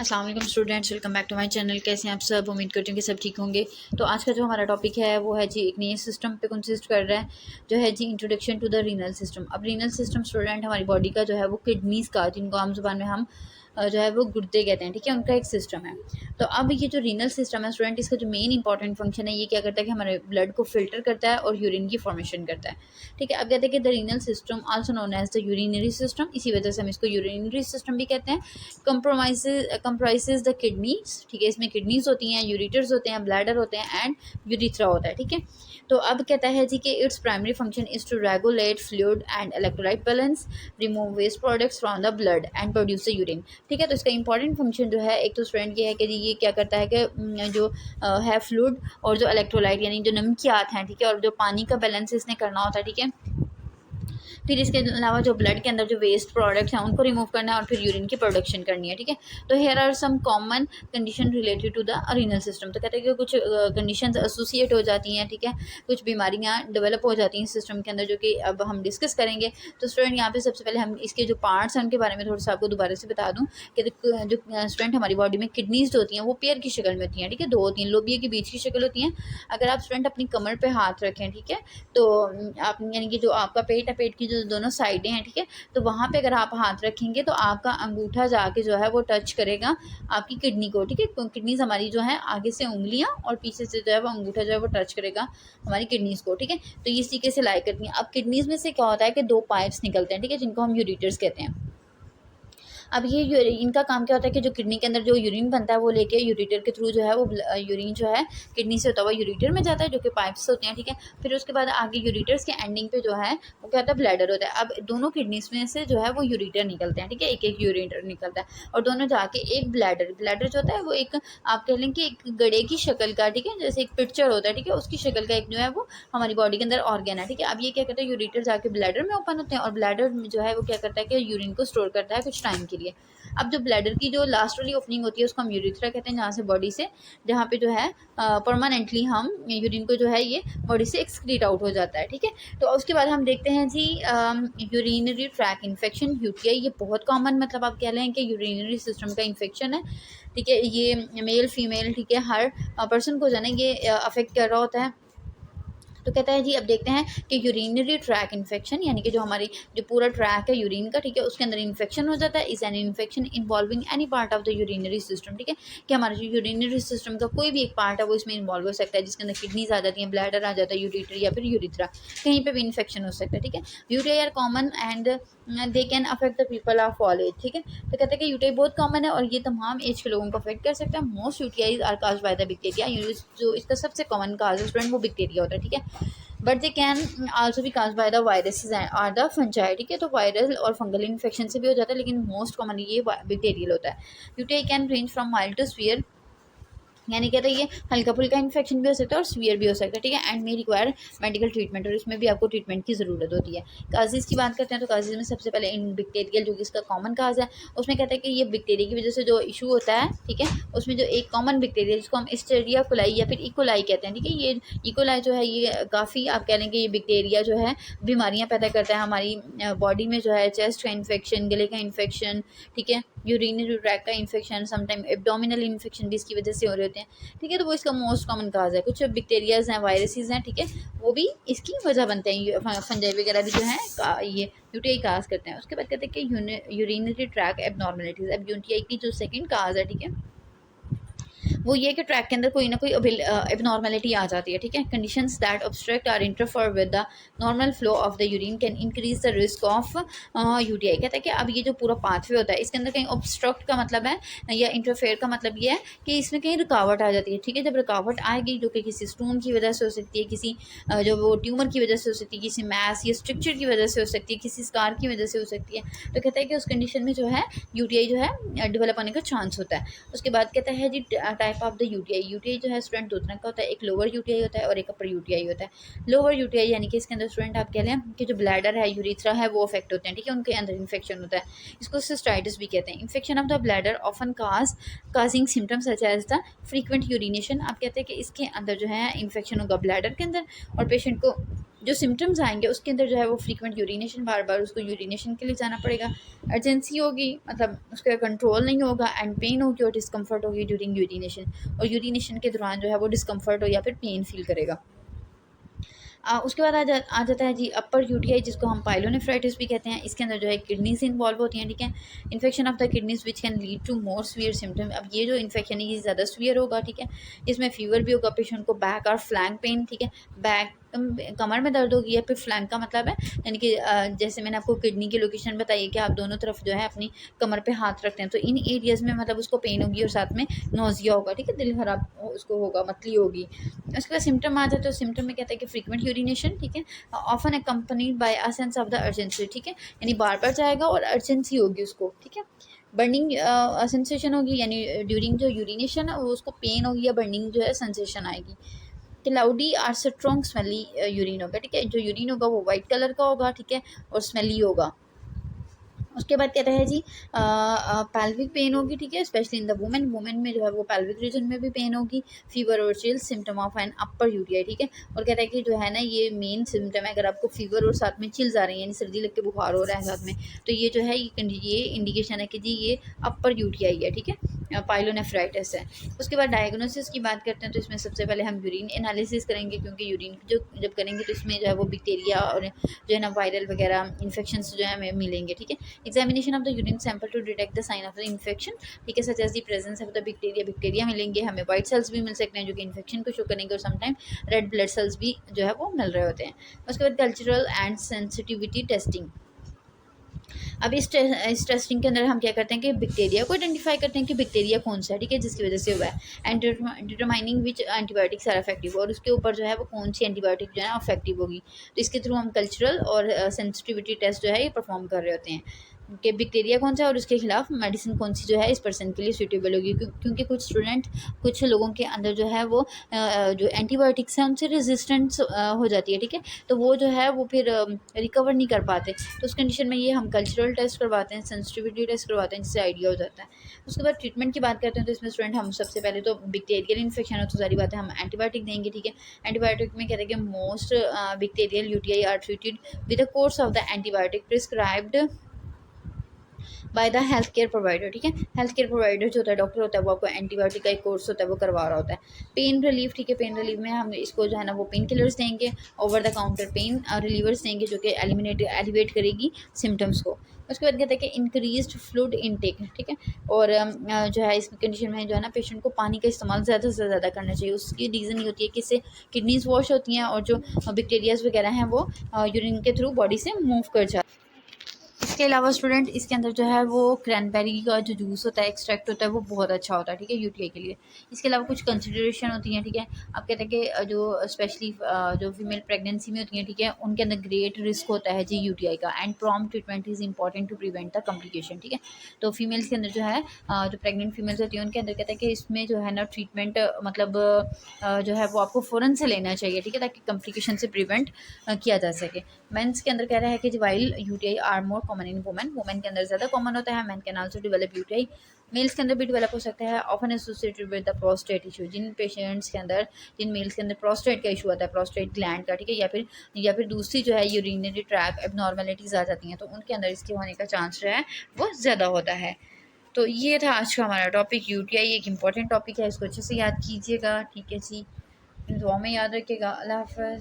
अस्सलाम वालेकुम students, welcome back to my channel. कैसे हैं आप सब? उम्मीद करती हूँ कि सब ठीक होंगे। तो आज का जो हमारा टॉपिक है वो है जी एक नए सिस्टम पे कंसिस्ट कर रहा है, जो है जी introduction to the renal system. अब रीनल सिस्टम स्टूडेंट हमारी बॉडी का जो है वो किडनीज़ का, जिनको आम जुबान में हम जो है वो गुर्दे कहते हैं, ठीक है, उनका एक सिस्टम है। तो अब ये जो रीनल सिस्टम है स्टूडेंट, इसका जो मेन इंपॉर्टेंट फंक्शन है, ये क्या करता है कि हमारे ब्लड को फिल्टर करता है और यूरिन की फॉर्मेशन करता है, ठीक है। अब कहते हैं कि the renal system also known as the urinary system, इसी वजह से हम इसको यूरिनरी सिस्टम भी कहते हैं। कंप्राइजेज द किडनीज, ठीक है, इसमें किडनीज होती हैं, यूरिटर्स होते हैं, ब्लैडर होते हैं एंड यूरिथ्रा होता है, ठीक है। तो अब कहता है जी कि it's primary function is to regulate fluid and electrolyte balance, remove waste products from the blood and produce the urine, ठीक है। तो इसका इंपॉर्टेंट फंक्शन जो है, एक तो स्टूडेंट ये है कि ये क्या करता है कि जो है फ्लूइड और जो इलेक्ट्रोलाइट यानी जो नमकियात हैं, ठीक है, और जो पानी का बैलेंस इसने करना होता है, ठीक है। फिर इसके अलावा जो ब्लड के अंदर जो वेस्ट प्रोडक्ट्स हैं उनको रिमूव करना है और फिर यूरिन की प्रोडक्शन करनी है, ठीक है। तो here are some common condition related to the renal system. तो कहते हैं कि कुछ कंडीशंस एसोसिएट हो जाती हैं, ठीक है, कुछ बीमारियां डेवलप हो जाती हैं सिस्टम के अंदर, जो कि अब हम डिस्कस करेंगे। तो स्टूडेंट यहाँ पे सबसे पहले हम इसके जो पार्ट्स हैं उनके बारे में थोड़ा सा आपको दोबारा से बता दूँ कि जो स्टूडेंट हमारी बॉडी में किडनीज होती हैं वो पेयर की शक्ल में होती हैं, ठीक है, दो होती हैं, लोबिया के बीच की शक्ल होती हैं। अगर आप स्टूडेंट अपनी कमर पे हाथ रखें, ठीक है, तो आप यानी कि जो आपका पेट है, पेट की जो दोनों साइडें हैं, ठीक है, तो वहाँ पे अगर आप हाथ रखेंगे तो आपका अंगूठा जाके जो है वो टच करेगा आपकी किडनी को, ठीक है। किडनीज हमारी जो है आगे से उंगलियां और पीछे से जो है वो अंगूठा जो है वो टच करेगा हमारी किडनीज को, ठीक है। तो इस तरीके से लाई करती हैं। अब किडनीज में से क्या होता है कि दो पाइप्स निकलते हैं, ठीक है, जिनको हम यूरिटर्स कहते हैं। अब ये इनका काम क्या होता है कि जो किडनी के अंदर जो यूरिन बनता है वो लेके यूरिटर के थ्रू जो है वो यूरिन जो है किडनी से होता हुआ यूरिटर में जाता है, जो कि पाइप्स होते हैं, ठीक है। फिर उसके बाद आगे यूरिटर्स के एंडिंग पे जो है वो क्या होता है, ब्लैडर होता है। अब दोनों किडनीज में से जो है वो यूरिटर निकलते हैं, ठीक है, एक एक यूरिटर निकलता है और दोनों जाके एक ब्लैडर जो होता है वो एक आप कह लें कि एक गड़े की शक्ल का, ठीक है, जैसे एक पिक्चर होता है, ठीक है, उसकी शक्ल का एक जो है वो हमारी बॉडी के अंदर ऑर्गन है, ठीक है। अब ये क्या करता है, यूरिटर जाके ब्लैडर में ओपन होते हैं और ब्लैडर जो है वो क्या करता है कि यूरिन को स्टोर करता है कुछ टाइम के लिए। अब जो ब्लैडर की जो लास्ट वाली ओपनिंग होती है उसको हम यूरिथ्रा कहते हैं, जहाँ से बॉडी से, जहाँ पे जो है परमानेंटली हम यूरिन को जो है ये बॉडी से एक्सक्रीट आउट हो जाता है, ठीक है। तो उसके बाद हम देखते हैं जी यूरिनरी ट्रैक इन्फेक्शन, यूटीआई। ये बहुत कॉमन, मतलब आप कह लें कि यूरिनरी सिस्टम का इन्फेक्शन है, ठीक है। ये मेल फीमेल, ठीक है, हर पर्सन को जो है ना ये अफेक्ट कर रहा होता है। तो कहता है जी अब देखते हैं कि यूरिनरी ट्रैक इन्फेक्शन, यानी कि जो हमारी जो पूरा ट्रैक है यूरिन का, ठीक है, उसके अंदर इन्फेक्शन हो जाता है। Is an infection involving any part of the urinary system, ठीक है, कि हमारे जो यूरिनरी सिस्टम का कोई भी एक पार्ट है वो इसमें इन्वॉल्व हो सकता है, जिसके अंदर किडनीज आ जाती हैं, ब्लैडर आ जाता है, यूरिटर या फिर यूरिथ्रा, कहीं पर भी इन्फेक्शन हो सकता है, ठीक है। UTI are common and they can affect the people of all age, ठीक है। तो कहते हैं कि यूटीआई बहुत कॉमन है और ये तमाम एज के लोगों को अफेक्ट कर सकता है। Most UTIs are caused by the bacteria, जो इसका सबसे कॉमन काज है स्टूडेंट वो बैक्टीरिया होता है, ठीक है। But they can also be cause by the viruses or the fungi, ठीक है। तो वायरल और फंगल इन्फेक्शन से भी हो जाता है, लेकिन मोस्ट कॉमनली ये बैक्टीरियल होता है। UTI can range from mild to severe, यानी कहते हैं ये हल्का फुल्का इन्फेक्शन भी हो सकता है और सीवियर भी हो सकता है, ठीक है, and may require medical treatment, और इसमें भी आपको ट्रीटमेंट की ज़रूरत होती है। काजेज़ की बात करते हैं तो काजेज़ में सबसे पहले इन बैक्टीरियल, जो कि इसका कॉमन काज है, उसमें कहते हैं कि ये बैक्टीरिया की वजह से जो इशू होता है, ठीक है, उसमें जो एक कॉमन बैक्टीरिया जिसको हम एस्टेरिया कोलाई या फिर इकोलाई कहते हैं, ठीक है, ये इकोलाई जो है ये काफ़ी आप कह लेंगे ये बैक्टीरिया जो है बीमारियाँ पैदा करता है हमारी बॉडी में, जो है चेस्ट का इन्फेक्शन, गले का इन्फेक्शन, ठीक है, यूरिनरी ट्रैक का इन्फेक्शन, समटाइम एब्डोमिनल इन्फेक्शन भी इसकी वजह से हो रहे होते हैं, ठीक है। तो वो इसका मोस्ट कॉमन काज है। कुछ बैक्टीरियाज हैं, वायरसेस हैं, ठीक है, वो भी इसकी वजह बनते हैं, फंजाई वगैरह भी जो है ये यूटीआई काज करते हैं। उसके बाद कहते हैं कि यूरिनरी ट्रैक एबनॉर्मलिटीज। अब यूटीआई की जो सेकंड काज है, ठीक है, वो ये कि ट्रैक के अंदर कोई ना कोई एबनॉर्मेलिटी आ जाती है, ठीक है। Conditions that obstruct or interfere with the normal flow of the urine can increase the risk of UTI. कहता है कि अब ये जो पूरा पाथवे होता है इसके अंदर कहीं ऑब्स्ट्रक्ट का मतलब है या इंटरफेयर का मतलब ये है कि इसमें कहीं रुकावट आ जाती है, ठीक है। जब रुकावट आएगी जो कि किसी स्टोन की वजह से हो सकती है, किसी जो वो ट्यूमर की वजह से हो सकती है, किसी मैस या स्ट्रक्चर की वजह से हो सकती है, किसी स्कार की वजह से हो सकती है, तो कहता है कि उस कंडीशन में जो है यूटीआई जो है डेवलप होने का चांस होता है। उसके बाद कहता है जी type of the UTI. UTI जो है स्टूडेंट दो तरह का होता है, एक लोअर यूटीआई होता है और एक अपर यूटीआई होता है। लोअर यूटीआई यानी कि इसके अंदर स्टूडेंट आप कह लें कि जो ब्लैडर है, यूरिथ्रा है, वो अफेक्ट होते हैं, ठीक है, उनके अंदर इन्फेक्शन होता है। इसको सिस्टाइटिस भी कहते हैं। Infection of the bladder often causing symptoms such as the frequent urination. आप कहते हैं कि इसके अंदर जो है इन्फेक्शन होगा ब्लैडर के अंदर और पेशेंट को जो सिम्टम्स आएंगे उसके अंदर जो है वो फ्रीक्वेंट यूरिनेशन, बार बार उसको यूरिनेशन के लिए जाना पड़ेगा, अर्जेंसी होगी, मतलब उसका कंट्रोल नहीं होगा, एंड पेन होगी और डिस्कम्फर्ट होगी ड्यूरिंग यूरिनेशन, और यूरिनेशन के दौरान जो है वो डिस्कम्फर्ट हो या फिर पेन फील करेगा। उसके बाद आ जाता है जी अपर यूटीआई, जिसको हम पाइलोनेफ्राइटिस भी कहते हैं। इसके अंदर जो है किडनीज इन्वॉल्व होती हैं, ठीक है। Infection of the kidneys which can lead to more severe symptom. अब ये जो इन्फेक्शन है ये ज़्यादा सीवियर होगा, ठीक है। इसमें फीवर भी होगा, पेशेंट को बैक और फ्लैंक पेन, ठीक है, बैक कमर में दर्द होगी, या फिर फ्लैंक का मतलब है यानी कि जैसे मैंने आपको किडनी की लोकेशन बताई है कि आप दोनों तरफ जो है अपनी कमर पे हाथ रखते हैं, तो इन एरियाज़ में मतलब उसको पेन होगी और साथ में नोजिया होगा, ठीक है, दिल खराब उसको होगा, मतली होगी। उसके बाद सिम्टम आ जाते हैं, तो सिम्टम में कहता है कि फ्रीक्वेंट यूरिनेशन, ठीक है, often accompanied by a sense of the urgency, ठीक है, यानी बार बार जाएगा और अर्जेंसी होगी उसको, ठीक है। बर्निंग सेंसेशन होगी, यानी ड्यूरिंग जो यूरिनेशन है वो उसको पेन होगी या बर्निंग जो है सेंसेशन आएगी। Cloudy or strong smelly urine होगा, ठीक है, जो यूरिन होगा वो वाइट कलर का होगा, ठीक है, और स्मेली होगा। उसके बाद कहता है जी पैल्विक पेन होगी, ठीक है, स्पेशली इन द वुमेन में जो है वो पैल्विक रीजन में भी पेन होगी। फीवर और chills symptom of an upper UTI, ठीक है। और कहता है कि जो है ना ये मेन सिम्टम है, अगर आपको फीवर और साथ में चिल्स आ रही हैं, यानी सर्दी लग के बुखार हो रहा है साथ में, तो ये जो है ये इंडिकेशन है कि जी ये अपर यूटीआई है, ठीक है, पाइलोनेफ्राइटिस है। उसके बाद डायग्नोसिस की बात करते हैं, तो इसमें सबसे पहले हम यूरिन एनालिसिस करेंगे, क्योंकि यूरिन जो जब करेंगे तो इसमें जो है वो बैक्टीरिया और जो है ना वायरल वगैरह इन्फेक्शन जो है हमें मिलेंगे, ठीक है। Examination of the urine sample to detect the sign of the infection, ठीक है, such as the presence of the bacteria मिलेंगे हमें, वाइट सेल्स भी मिल सकते हैं जो कि इन्फेक्शन को शो करेंगे, और समटाइम रेड ब्लड सेल्स भी जो है वो मिल रहे होते हैं। उसके बाद कल्चरल एंड सेंसिटिविटी टेस्टिंग। अब इस टेस्टिंग के अंदर हम क्या करते हैं कि बैक्टीरिया को आइडेंटिफाई करते हैं कि बैक्टीरिया कौन सा है, ठीक है, जिसकी वजह से हुआ है, and determining which antibiotics are effective, और उसके ऊपर जो है वो कौन सी एंटीबायोटिक जो है इफेक्टिव होगी। तो इसके थ्रू हम कल्चरल और सेंसिटिविटी टेस्ट जो है ये परफॉर्म कर रहे होते हैं कि बैक्टीरिया कौन सा है और उसके खिलाफ मेडिसिन कौन सी जो है इस पर्सन के लिए सूटेबल होगी, क्योंकि कुछ लोगों के अंदर जो है वो जो एंटीबायोटिक्स हैं उनसे रेजिस्टेंस हो जाती है, ठीक है, तो वो जो है वो फिर रिकवर नहीं कर पाते, तो उस कंडीशन में ये हम कल्चरल टेस्ट करवाते हैं, सेंसिटिविटी टेस्ट करवाते हैं, जिससे आइडिया हो जाता है। उसके बाद ट्रीटमेंट की बात करते हैं, तो इसमें स्टूडेंट हम सबसे पहले तो बैक्टीरियल इन्फेक्शन है तो सारी बातें हम एंटीबायोटिक देंगे, ठीक है। एंटीबायोटिक में कहते हैं कि most bacterial UTI are treated with the course of the antibiotic prescribed by the health care provider, ठीक है, हेल्थ केयर प्रोवाइडर जो होता है, डॉक्टर होता है, वो आपको एंटीबायोटिक का एक कोर्स होता है वो करवा रहा होता है। पेन रिलीफ, ठीक है, पेन रिलीफ में हम इसको जो है ना वो पेन किलर्स देंगे, over the counter pen relievers देंगे जो कि एलिवेट करेगी सिम्टम्स को। उसके बाद कहते हैं कि इंक्रीज्ड फ्लूइड इनटेक, ठीक है, और जो है इस कंडीशन में जो है ना पेशेंट को पानी का इस्तेमाल ज़्यादा से ज़्यादा करना चाहिए। उसकी रीज़न ये होती है कि इससे किडनीज वॉश होती हैं और जो बैक्टीरियाज वगैरह हैं वो यूरिन के थ्रू बॉडी से मूव कर जाते हैं। इसके अलावा स्टूडेंट इसके अंदर जो है वो क्रैनबेरी का जो जूस होता है, एक्सट्रैक्ट होता है, वो बहुत अच्छा होता है, ठीक है, यूटीआई के लिए। इसके अलावा कुछ कंसिडरेशन होती हैं, ठीक है, आप कहते हैं कि जो स्पेशली जो फीमेल प्रेगनेंसी में होती हैं, ठीक है, उनके अंदर ग्रेट रिस्क होता है जी यूटीआई का, and prompt treatment is important to prevent the complication, ठीक है। तो फीमेल्स के अंदर जो है जो प्रेगनेंट फीमेल्स होती हैं उनके अंदर कहते हैं कि इसमें जो है ना ट्रीटमेंट मतलब जो है वो आपको फ़ौरन से लेना चाहिए, ठीक है, ताकि कॉम्प्लिकेशन से प्रिवेंट किया जा सके। मेंस के अंदर कह रहा है कि while UTI are more common in women के अंदर ज़्यादा कॉमन होता है, men can also develop UTI, males के अंदर भी डेवलप हो सकता है, often associated with the prostate issue, जिन पेशेंट्स के अंदर जिन मेल्स के अंदर प्रोस्टेट का इशू आता है, प्रोस्टेट ग्लैंड का, ठीक है, या फिर दूसरी जो है यूरिनरी ट्रैक एबनॉर्मेलिटीज़ आ जाती हैं, तो उनके अंदर इसके होने का चांस जो है वो ज़्यादा होता है। तो ये था आज का हमारा टॉपिक, यूटीआई एक इंपॉर्टेंट टॉपिक है, इसको अच्छे से याद कीजिएगा, ठीक है जी, दुआ में याद रखिएगा। अल्लाह हाफ़िज़।